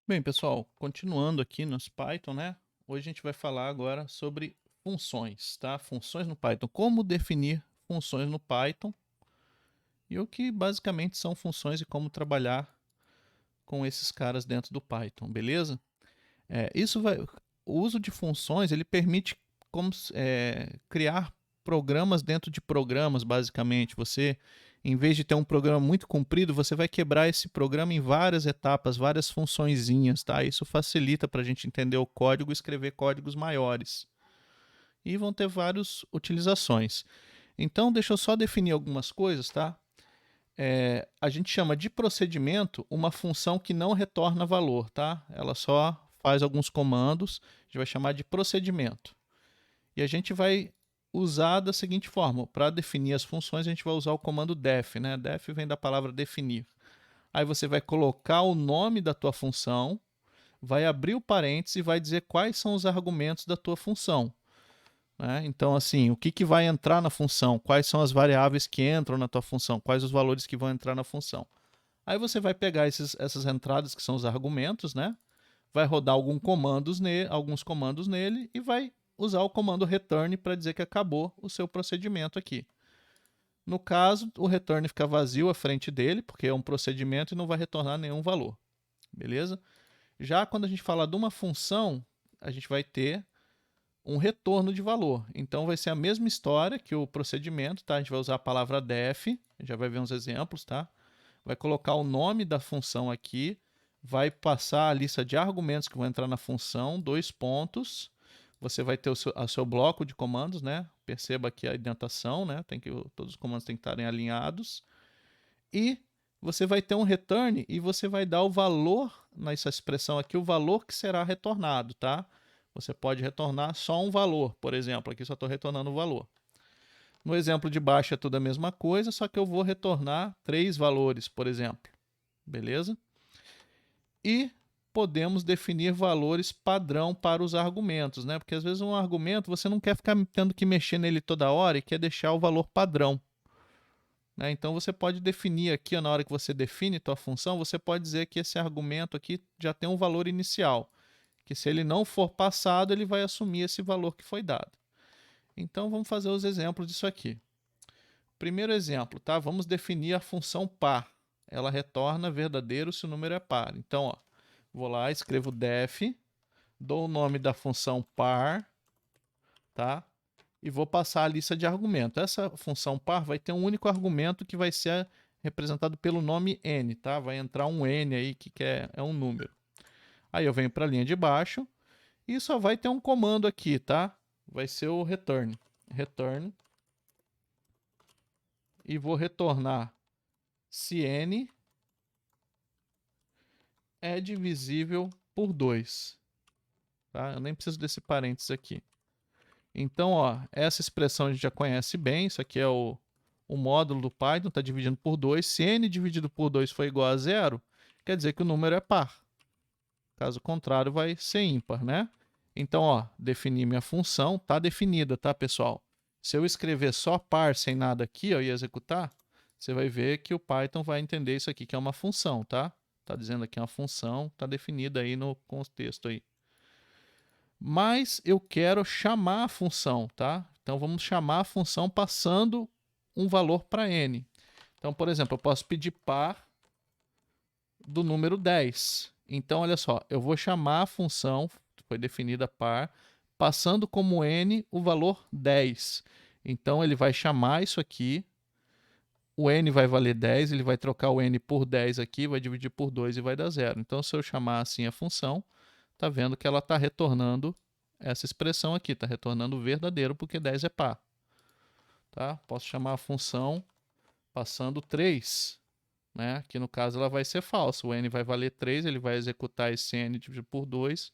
Bem, pessoal, continuando aqui nos Python, né? Hoje a gente vai falar agora sobre funções, tá? Funções no Python. Como definir funções no Python e o que basicamente são funções e como trabalhar com esses caras dentro do Python, beleza? O uso de funções ele permite criar programas dentro de programas, basicamente. Você, em vez de ter um programa muito comprido, você vai quebrar esse programa em várias etapas, várias funçõezinhas, tá? Isso facilita para a gente entender o código e escrever códigos maiores. E vão ter várias utilizações. Então, deixa eu só definir algumas coisas, tá? A gente chama de procedimento uma função que não retorna valor, tá? Ela só faz alguns comandos, a gente vai chamar de procedimento. E a gente vai usar da seguinte forma: para definir as funções, a gente vai usar o comando def, né? Def vem da palavra definir. Aí você vai colocar o nome da tua função, vai abrir o parênteses e vai dizer quais são os argumentos da tua função. Né? Então, assim, o que vai entrar na função? Quais são as variáveis que entram na tua função? Quais os valores que vão entrar na função? Aí você vai pegar essas entradas que são os argumentos, né? Vai rodar alguns comandos nele e vai usar o comando return para dizer que acabou o seu procedimento aqui. No caso, o return fica vazio à frente dele, porque é um procedimento e não vai retornar nenhum valor. Beleza? Já quando a gente fala de uma função, a gente vai ter um retorno de valor. Então vai ser a mesma história que o procedimento, tá? A gente vai usar a palavra def, já vai ver uns exemplos, tá? Vai colocar o nome da função aqui, vai passar a lista de argumentos que vão entrar na função, dois pontos. Você vai ter o seu bloco de comandos, né? Perceba aqui a indentação, né? Todos os comandos têm que estarem alinhados. E você vai ter um return e você vai dar o valor nessa expressão aqui, o valor que será retornado, tá? Você pode retornar só um valor, por exemplo. Aqui só estou retornando o valor. No exemplo de baixo é tudo a mesma coisa, só que eu vou retornar três valores, por exemplo. Beleza? E podemos definir valores padrão para os argumentos, né? Porque às vezes um argumento você não quer ficar tendo que mexer nele toda hora e quer deixar o valor padrão. Né? Então você pode definir aqui, na hora que você define tua função, você pode dizer que esse argumento aqui já tem um valor inicial, que se ele não for passado, ele vai assumir esse valor que foi dado. Então vamos fazer os exemplos disso aqui. Primeiro exemplo, tá? Vamos definir a função par. Ela retorna verdadeiro se o número é par. Então, ó, vou lá, escrevo def, dou o nome da função par, tá? E vou passar a lista de argumentos. Essa função par vai ter um único argumento que vai ser representado pelo nome n, tá? Vai entrar um n aí que é um número. Aí eu venho para a linha de baixo e só vai ter um comando aqui, tá? Vai ser o return. Return. E vou retornar se n é divisível por 2. Tá? Eu nem preciso desse parênteses aqui. Então, ó, essa expressão a gente já conhece bem. Isso aqui é o módulo do Python, está dividindo por 2. Se n dividido por 2 for igual a zero, quer dizer que o número é par. Caso contrário, vai ser ímpar, né? Então, ó, definir minha função, está definida, tá, pessoal? Se eu escrever só par sem nada aqui ó, e executar, você vai ver que o Python vai entender isso aqui que é uma função, tá? Está dizendo aqui uma função, está definida aí no contexto aí. Mas eu quero chamar a função, tá? Então vamos chamar a função passando um valor para n. Então, por exemplo, eu posso pedir par do número 10. Então, olha só, eu vou chamar a função, foi definida par, passando como n o valor 10. Então, ele vai chamar isso aqui, o n vai valer 10, ele vai trocar o n por 10 aqui, vai dividir por 2 e vai dar zero. Então, se eu chamar assim a função, tá vendo que ela está retornando essa expressão aqui, está retornando verdadeiro porque 10 é par. Tá? Posso chamar a função passando 3, né? Que no caso ela vai ser falsa. O n vai valer 3, ele vai executar esse n dividido por 2.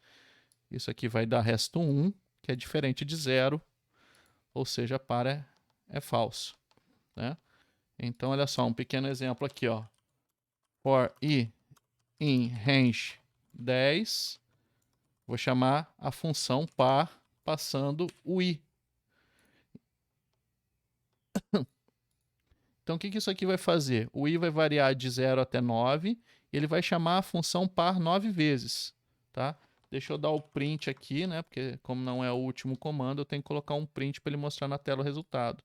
Isso aqui vai dar resto 1, que é diferente de 0, ou seja, par é falso. Né? Então, olha só, um pequeno exemplo aqui. Ó. For i in range 10, vou chamar a função par passando o i. Então, o que isso aqui vai fazer? O i vai variar de 0 até 9 ele vai chamar a função par 9 vezes, tá? Deixa eu dar o print aqui, né? Porque como não é o último comando, eu tenho que colocar um print para ele mostrar na tela o resultado.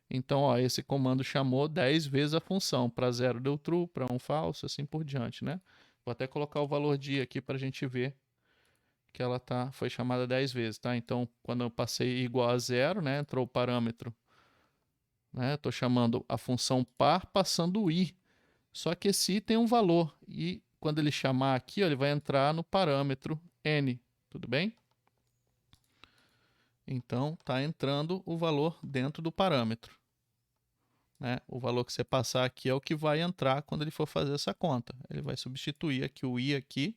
Então, ó, esse comando chamou 10 vezes a função. Para 0 deu true, para 1 falso, assim por diante, né? Vou até colocar o valor de i aqui para a gente ver que ela foi chamada 10 vezes, tá? Então, quando eu passei igual a 0, né? Entrou o parâmetro, né? Estou chamando a função par passando o i. Só que esse i tem um valor. E quando ele chamar aqui, ó, ele vai entrar no parâmetro n. Tudo bem? Então, está entrando o valor dentro do parâmetro. Né? O valor que você passar aqui é o que vai entrar quando ele for fazer essa conta. Ele vai substituir aqui o i aqui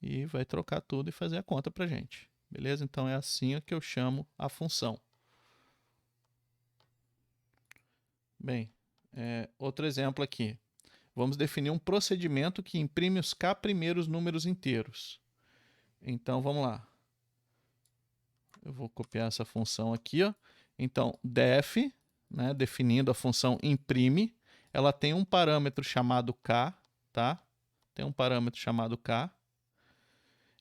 e vai trocar tudo e fazer a conta para a gente. Beleza? Então, é assim que eu chamo a função. Bem, outro exemplo aqui. Vamos definir um procedimento que imprime os k primeiros números inteiros. Então, vamos lá. Eu vou copiar essa função aqui, ó. Então, def, né, definindo a função imprime, ela tem um parâmetro chamado k, tá? Tem um parâmetro chamado k.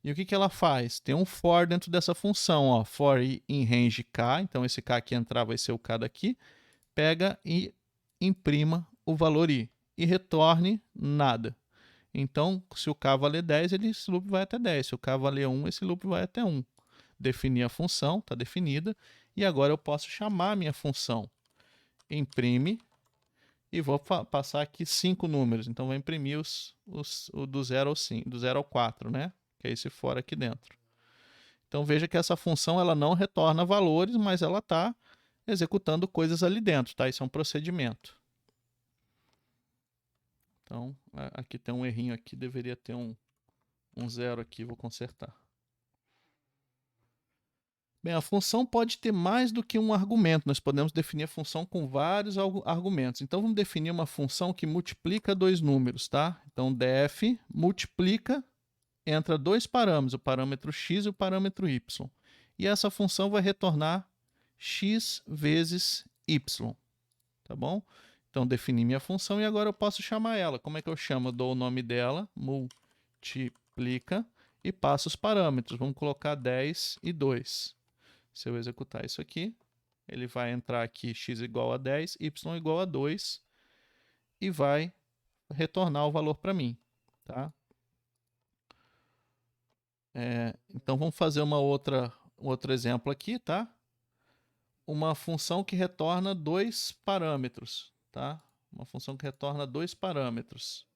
E o que ela faz? Tem um for dentro dessa função, ó, for in range k, então esse k que entrar vai ser o k daqui, pega e imprima o valor i e retorne nada. Então, se o k valer 10, esse loop vai até 10. Se o k valer 1, esse loop vai até 1. Defini a função, está definida, e agora eu posso chamar a minha função imprime e vou passar aqui 5 números. Então, vou imprimir o do 0 ao 5, do 0 ao 4, né? Que é esse for aqui dentro. Então, veja que essa função ela não retorna valores, mas ela está executando coisas ali dentro, tá? Isso é um procedimento. Então, aqui tem um errinho aqui, deveria ter um 0 aqui, vou consertar. Bem, a função pode ter mais do que um argumento. Nós podemos definir a função com vários argumentos. Então, vamos definir uma função que multiplica dois números, tá? Então, def multiplica, entra dois parâmetros, o parâmetro x e o parâmetro y. E essa função vai retornar x vezes y, tá bom? Então, defini minha função e agora eu posso chamar ela. Como é que eu chamo? Eu dou o nome dela, multiplica, e passo os parâmetros. Vamos colocar 10 e 2. Se eu executar isso aqui, ele vai entrar aqui x igual a 10, y igual a 2 e vai retornar o valor para mim. Tá? Então, vamos fazer outro exemplo aqui. Tá? Uma função que retorna dois parâmetros. Tá? Uma função que retorna dois parâmetros.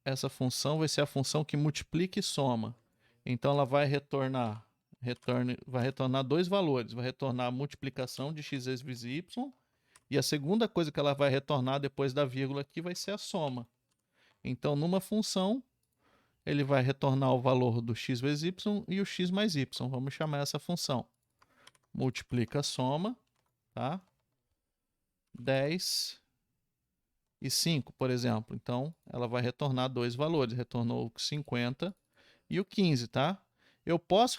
Essa função vai ser a função que multiplica e soma. Então, ela vai retornar dois valores. Vai retornar a multiplicação de x vezes y. E a segunda coisa que ela vai retornar depois da vírgula aqui vai ser a soma. Então, numa função, ele vai retornar o valor do x vezes y e o x mais y. Vamos chamar essa função. Multiplica soma, tá? 10 e 5, por exemplo. Então, ela vai retornar dois valores. Retornou o 50 e o 15, tá? Eu posso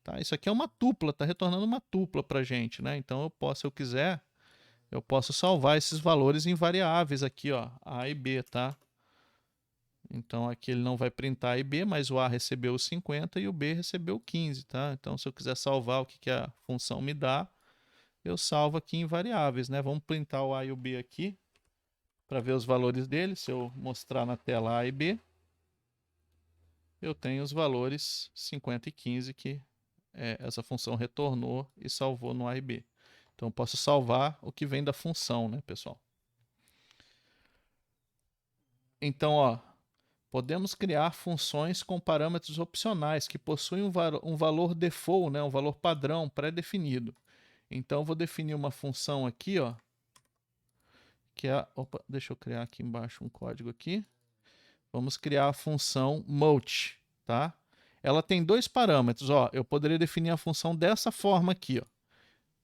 tá? Isso aqui é uma tupla, está retornando uma tupla para a gente, né? Então, se eu quiser, eu posso salvar esses valores em variáveis aqui, ó, A e B, tá? Então, aqui ele não vai printar A e B, mas o A recebeu o 50 e o B recebeu o 15, tá? Então, se eu quiser salvar o que a função me dá, eu salvo aqui em variáveis, né? Vamos printar o A e o B aqui para ver os valores deles. Se eu mostrar na tela A e B, eu tenho os valores 50 e 15 que essa função retornou e salvou no A e B. Então, eu posso salvar o que vem da função, né, pessoal? Então, ó, podemos criar funções com parâmetros opcionais que possuem um valor default, né, um valor padrão pré-definido. Então, eu vou definir uma função aqui, ó, que é... Opa, deixa eu criar aqui embaixo um código aqui. Vamos criar a função multi, tá? Ela tem dois parâmetros, ó. Eu poderia definir a função dessa forma aqui, ó.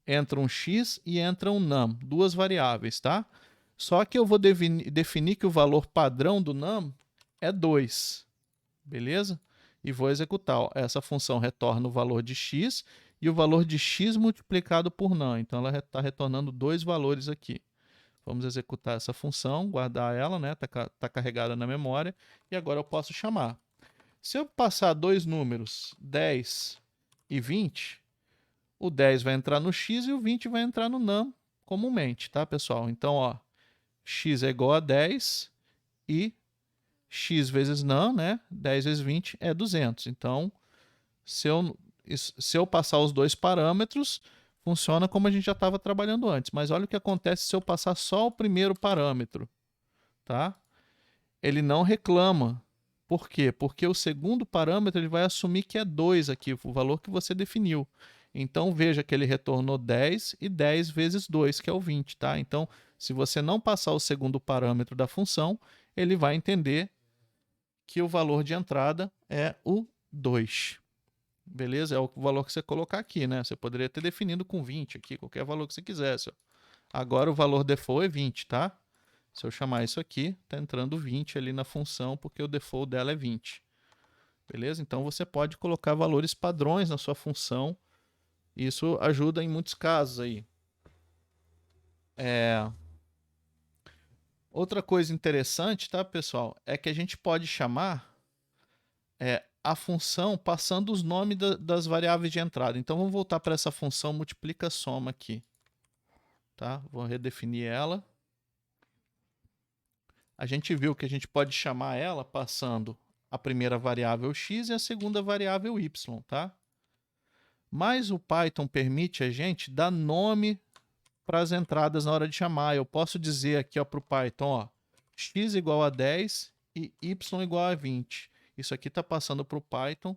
Entra um x e entra um num, duas variáveis, tá? Só que eu vou definir que o valor padrão do num é 2, beleza? E vou executar, ó. Essa função retorna o valor de x e o valor de x multiplicado por num. Então, ela está retornando dois valores aqui. Vamos executar essa função, guardar ela, né? Tá carregada na memória. E agora eu posso chamar. Se eu passar dois números, 10 e 20, o 10 vai entrar no x e o 20 vai entrar no num comumente, tá, pessoal? Então, ó, x é igual a 10 e x vezes num, né? 10 vezes 20 é 200. Então, se eu passar os dois parâmetros, funciona como a gente já estava trabalhando antes. Mas olha o que acontece se eu passar só o primeiro parâmetro, tá? Ele não reclama. Por quê? Porque o segundo parâmetro ele vai assumir que é 2 aqui, o valor que você definiu. Então veja que ele retornou 10 e 10 vezes 2, que é o 20, tá? Então, se você não passar o segundo parâmetro da função, ele vai entender que o valor de entrada é o 2. Beleza? É o valor que você colocar aqui, né? Você poderia ter definido com 20 aqui, qualquer valor que você quisesse. Ó. Agora o valor default é 20, tá? Se eu chamar isso aqui, está entrando 20 ali na função, porque o default dela é 20. Beleza? Então você pode colocar valores padrões na sua função. Isso ajuda em muitos casos aí. Outra coisa interessante, tá, pessoal? É que a gente pode chamar a função passando os nomes das variáveis de entrada. Então vamos voltar para essa função multiplica-soma aqui. Tá? Vou redefinir ela. A gente viu que a gente pode chamar ela passando a primeira variável x e a segunda variável y, tá? Mas o Python permite a gente dar nome para as entradas na hora de chamar. Eu posso dizer aqui para o Python, ó, x igual a 10 e y igual a 20. Isso aqui está passando para o Python,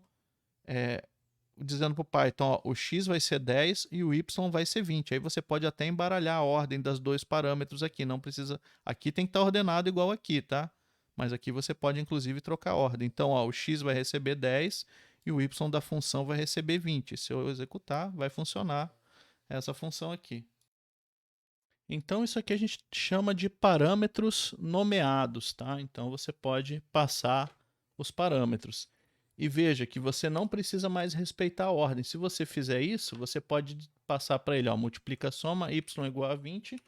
dizendo para o Python, ó, o x vai ser 10 e o y vai ser 20. Aí você pode até embaralhar a ordem dos dois parâmetros aqui. Não precisa. Aqui tem que estar ordenado igual aqui, tá? Mas aqui você pode inclusive trocar a ordem. Então, ó, o x vai receber 10 e o y da função vai receber 20. Se eu executar, vai funcionar essa função aqui. Então, isso aqui a gente chama de parâmetros nomeados, tá? Então, você pode passar os parâmetros. E veja que você não precisa mais respeitar a ordem. Se você fizer isso, você pode passar para ele, ó, multiplica soma y igual a 20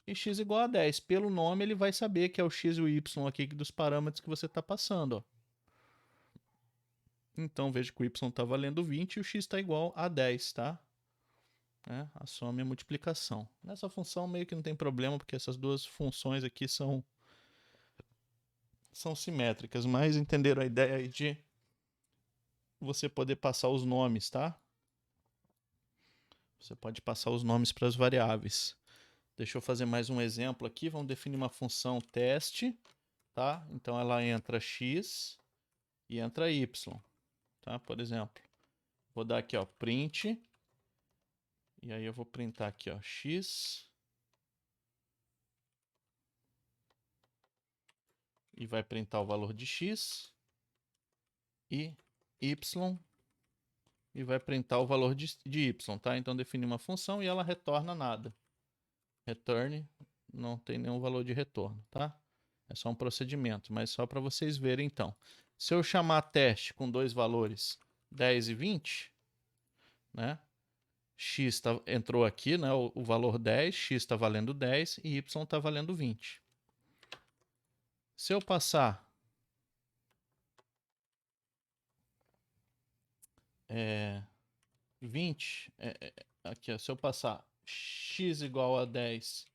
e x igual a 10. Pelo nome, ele vai saber que é o x e o y aqui dos parâmetros que você está passando, ó. Então, veja que o y está valendo 20 e o x está igual a 10, tá? A soma e a multiplicação. Nessa função meio que não tem problema, porque essas duas funções aqui são simétricas, mas entenderam a ideia aí de você poder passar os nomes, tá? Você pode passar os nomes para as variáveis. Deixa eu fazer mais um exemplo aqui. Vamos definir uma função teste, tá? Então ela entra x e entra y, tá? Por exemplo, vou dar aqui, ó, print. E aí eu vou printar aqui, ó, x. E vai printar o valor de x. E y. E vai printar o valor de y, tá? Então defini uma função e ela retorna nada. Return não tem nenhum valor de retorno, tá? É só um procedimento, mas só para vocês verem então. Se eu chamar teste com dois valores 10 e 20, né? X entrou aqui, né? O valor 10, x está valendo 10 e y está valendo 20. Se eu passar 20, aqui, ó, se eu passar x igual a 10,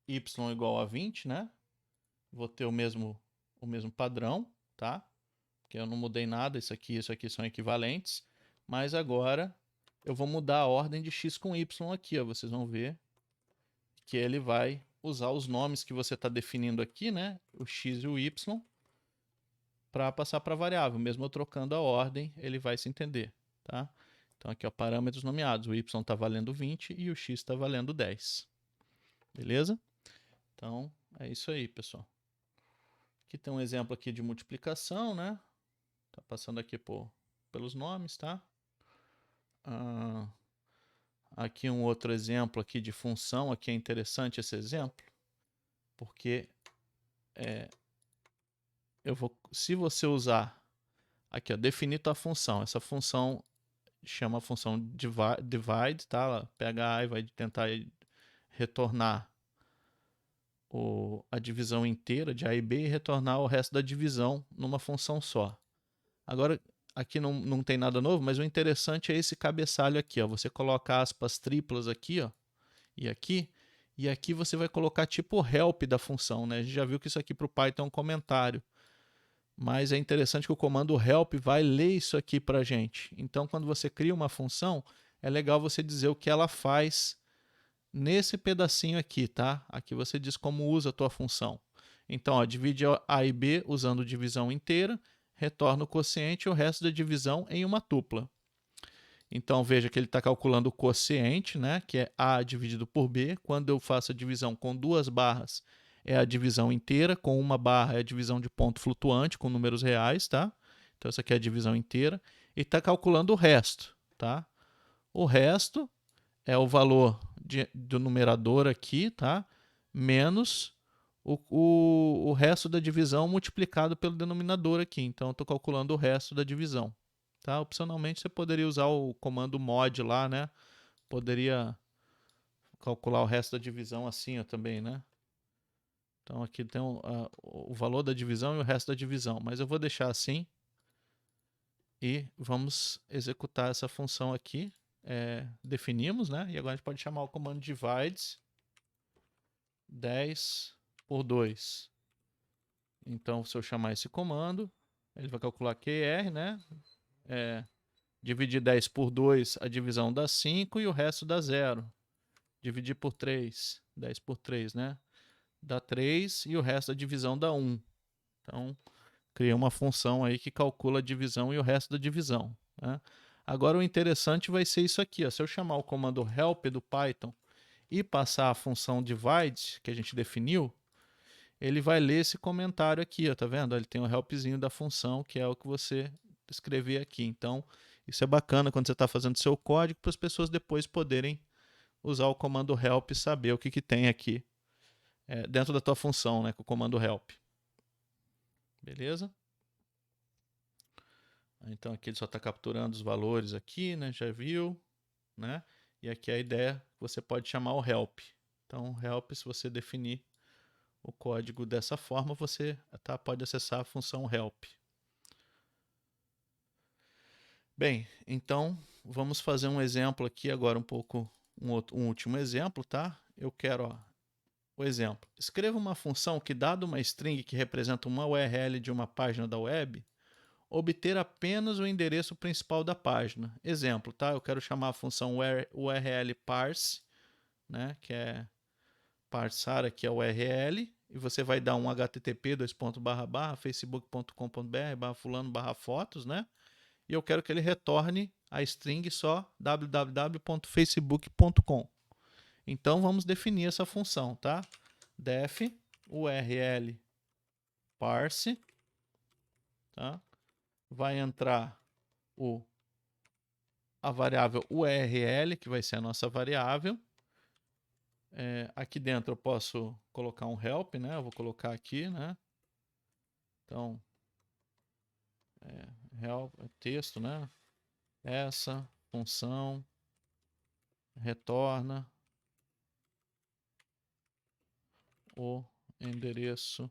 y igual a 20, né? Vou ter o mesmo padrão, tá? Porque eu não mudei nada, isso aqui são equivalentes. Mas agora eu vou mudar a ordem de x com y aqui, ó. Vocês vão ver que ele vai usar os nomes que você está definindo aqui, né? O x e o y, para passar para a variável. Mesmo eu trocando a ordem, ele vai se entender, tá? Então aqui, ó, parâmetros nomeados. O y está valendo 20 e o x está valendo 10. Beleza? Então, é isso aí, pessoal. Aqui tem um exemplo aqui de multiplicação, né? Tá passando aqui pelos nomes, tá? Aqui um outro exemplo aqui de função. Aqui é interessante esse exemplo, porque se você usar aqui, ó, definir tua função. Essa função chama a função divide, tá? Ela pega A e vai tentar retornar a divisão inteira de A e B e retornar o resto da divisão numa função só. Agora, aqui não tem nada novo, mas o interessante é esse cabeçalho aqui, ó. Você coloca aspas triplas aqui, ó, e aqui você vai colocar tipo o help da função, né? A gente já viu que isso aqui para o Python é um comentário, mas é interessante que o comando help vai ler isso aqui para a gente. Então, quando você cria uma função, é legal você dizer o que ela faz nesse pedacinho aqui, tá? Aqui você diz como usa a tua função. Então, ó, divide A e B usando divisão inteira, retorna o quociente e o resto da divisão em uma tupla. Então, veja que ele está calculando o quociente, né, que é A dividido por B. Quando eu faço a divisão com duas barras, é a divisão inteira. Com uma barra é a divisão de ponto flutuante, com números reais, tá? Então, essa aqui é a divisão inteira. E está calculando o resto, tá? O resto é o valor do numerador aqui, tá? Menos o resto da divisão multiplicado pelo denominador aqui. Então, eu estou calculando o resto da divisão. Tá? Opcionalmente, você poderia usar o comando mod lá, né? Poderia calcular o resto da divisão assim ó, também, né? Então, aqui tem o valor da divisão e o resto da divisão. Mas eu vou deixar assim. E vamos executar essa função aqui. Definimos, né? E agora a gente pode chamar o comando divides 10 por 2. Então, se eu chamar esse comando, ele vai calcular QR, né? Dividir 10 por 2, a divisão dá 5 e o resto dá 0. Dividir por 3, 10 por 3, né? Dá 3 e o resto da divisão dá 1. Então, cria uma função aí que calcula a divisão e o resto da divisão, né? Agora, o interessante vai ser isso aqui, ó. Se eu chamar o comando help do Python e passar a função divide, que a gente definiu, ele vai ler esse comentário aqui, ó, tá vendo? Ele tem o helpzinho da função, que é o que você escrever aqui. Então, isso é bacana quando você está fazendo seu código para as pessoas depois poderem usar o comando help e saber o que tem aqui dentro da tua função, né, com o comando help. Beleza? Então aqui ele só está capturando os valores aqui, né, já viu, né? E aqui a ideia, você pode chamar o help. Então, help, se você definir o código dessa forma, você pode acessar a função help. Bem, então vamos fazer um exemplo aqui agora um último exemplo, tá? Eu quero, ó, o exemplo. Escreva uma função que, dado uma string que representa uma URL de uma página da web, obter apenas o endereço principal da página. Exemplo, tá? Eu quero chamar a função URL parse, né? Que é parsar aqui a URL, e você vai dar um http facebook.com.br/fulano/fotos, né? E eu quero que ele retorne a string só www.facebook.com. Então vamos definir essa função, tá? Def URL parse, tá? Vai entrar a variável URL, que vai ser a nossa variável. Aqui dentro eu posso colocar um help, né? Eu vou colocar aqui, né? Então, help, texto, né? Essa função retorna o endereço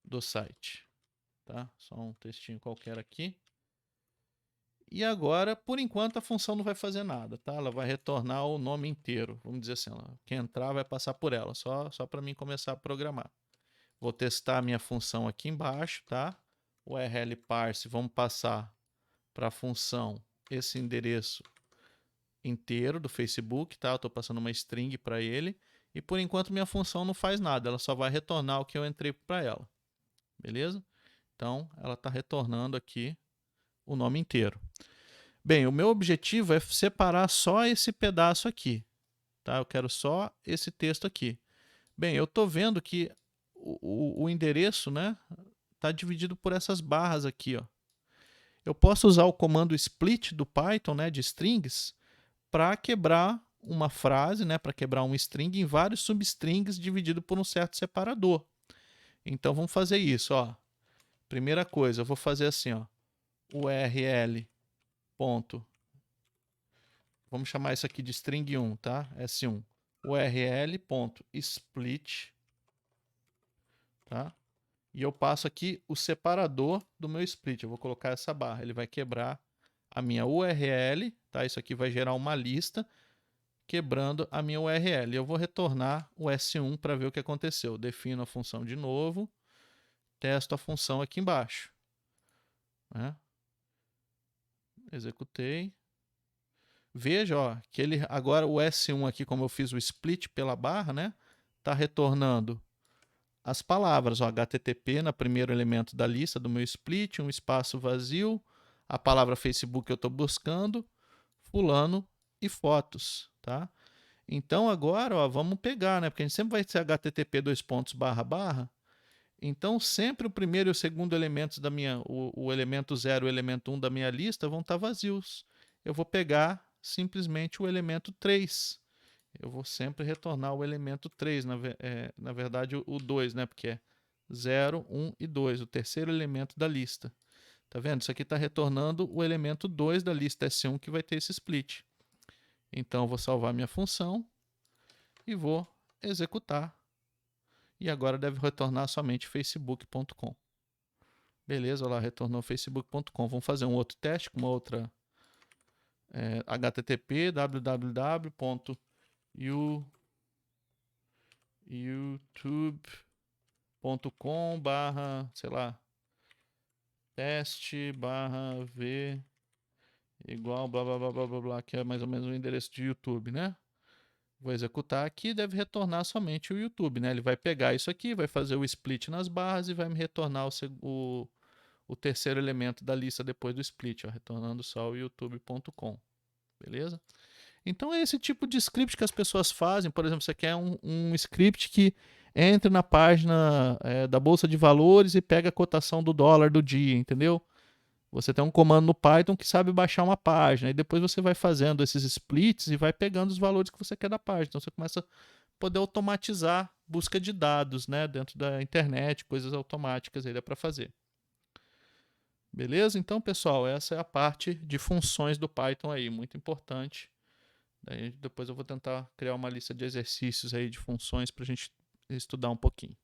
do site, tá? Só um textinho qualquer aqui. E agora, por enquanto, a função não vai fazer nada, tá? Ela vai retornar o nome inteiro. Vamos dizer assim, quem entrar vai passar por ela, só para mim começar a programar. Vou testar a minha função aqui embaixo, tá? URL parse, vamos passar para a função esse endereço inteiro do Facebook, tá? Eu estou passando uma string para ele. E por enquanto minha função não faz nada, ela só vai retornar o que eu entrei para ela. Beleza? Então, ela está retornando aqui o nome inteiro. Bem, o meu objetivo é separar só esse pedaço aqui, tá? Eu quero só esse texto aqui. Bem, eu estou vendo que o endereço, né, está dividido por essas barras aqui, ó. Eu posso usar o comando split do Python, né, de strings, para quebrar uma frase, né, para quebrar um string em vários substrings dividido por um certo separador. Então vamos fazer isso, ó. Primeira coisa, eu vou fazer assim, ó, URL ponto. Vamos chamar isso aqui de string 1, tá? S1. url.split, tá? E eu passo aqui o separador do meu split. Eu vou colocar essa barra. Ele vai quebrar a minha URL, tá? Isso aqui vai gerar uma lista quebrando a minha URL. Eu vou retornar o S1 para ver o que aconteceu. Defino a função de novo, testo a função aqui embaixo, né? Executei. Veja, ó, que ele agora o S1 aqui, como eu fiz o split pela barra, né? Tá retornando as palavras, ó, HTTP no primeiro elemento da lista do meu split, um espaço vazio, a palavra Facebook eu estou buscando, fulano e fotos, tá? Então agora, ó, vamos pegar, né? Porque a gente sempre vai ser HTTP //. Então sempre o primeiro e o segundo elementos da minha, o elemento 0 e o elemento 1 da minha lista vão estar vazios. Eu vou pegar simplesmente o elemento 3. Eu vou sempre retornar o elemento 3, na verdade o 2, né? Porque é 0, 1 e 2, o terceiro elemento da lista. Tá vendo? Isso aqui está retornando o elemento 2 da lista S1 que vai ter esse split. Então eu vou salvar minha função e vou executar. E agora deve retornar somente facebook.com. Beleza, olha lá, retornou facebook.com. Vamos fazer um outro teste com uma outra http www.youtube.com sei lá, teste v igual blá blá blá blá blá blá, que é mais ou menos o endereço de YouTube, né? Vou executar aqui, deve retornar somente o YouTube, né? Ele vai pegar isso aqui, vai fazer o split nas barras e vai me retornar o terceiro elemento da lista depois do split, ó, retornando só o youtube.com, beleza? Então é esse tipo de script que as pessoas fazem. Por exemplo, você quer um script que entre na página da Bolsa de Valores e pega a cotação do dólar do dia, entendeu? Você tem um comando no Python que sabe baixar uma página, e depois você vai fazendo esses splits e vai pegando os valores que você quer da página. Então você começa a poder automatizar busca de dados, né, dentro da internet, coisas automáticas aí dá para fazer. Beleza? Então, pessoal, essa é a parte de funções do Python aí, muito importante. Daí depois eu vou tentar criar uma lista de exercícios aí de funções para a gente estudar um pouquinho.